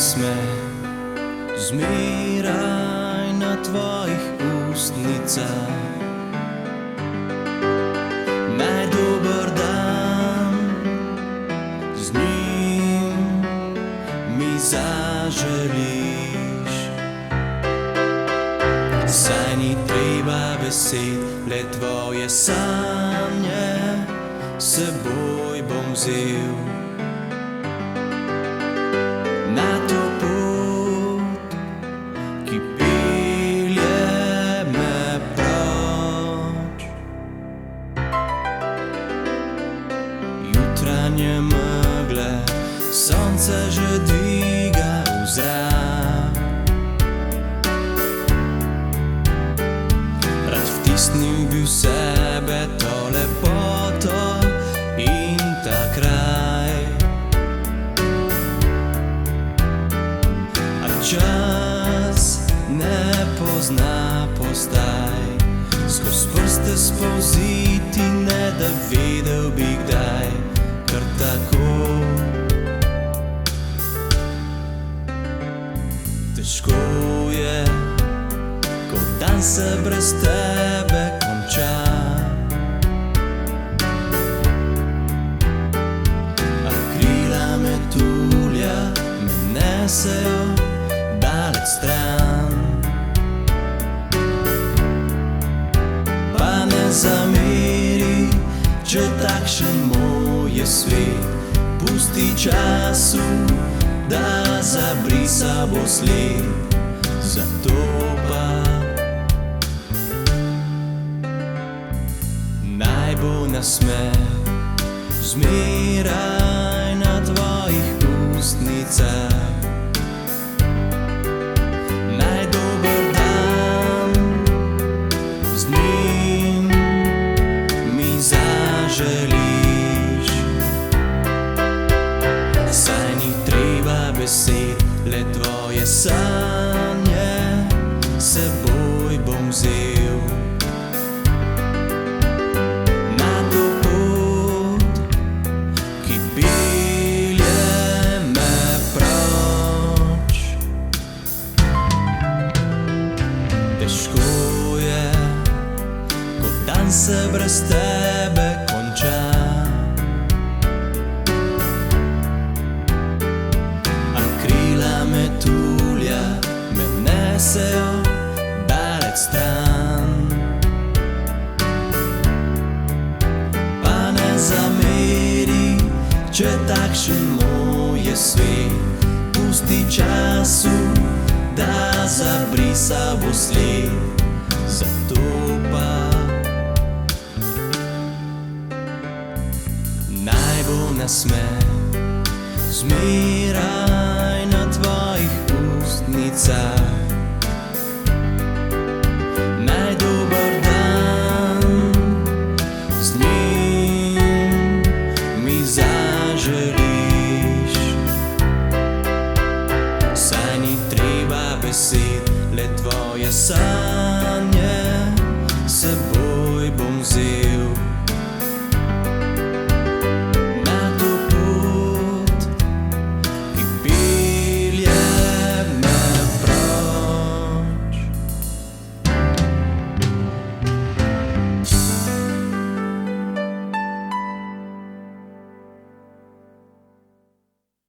nasmeh zmeraj na tvojih ustnicah. Naj dober dan z njim mi zaželiš. Saj ni treba besed, le tvoje sanje seboj bom vzel. Na to pot, ki pelje me proč. Jutranje megle sonce že dviga v zrak. Rad vtisnil bi v sebe to lepoto in ta kraj. A čas ne pozna postaj, skozi prste spolziti, ne da vedel bi kdaj, kar tako. Težko je, ko dan se brez tebe konča. A krila metulja me nesejo daleč stran. Pa ne zameri, če takšen moj je svet. Pusti času, da zabrisa bo sled. Zato pa naj bo nasmeh zmeraj na tvojih ustnicah. Naj dober dan z njim mi zaželiš. Saj ni treba besed, le tvoje sanje seboj bom vzel. Na to pot, ki pelje me proč. Težko je, ko dan se brez tebe konča. A krila metulja me nesejo daleč stran. Pa ne zameri, če takšen moj je svet. Pusti času, da zabrisa bo sled. Zato pa naj bo nasmeh zmeraj na tvojih ustnicah. Naj dober dan z njim mi zaželiš. Saj ni treba besed, le tvoje sanje seboj bom vzel.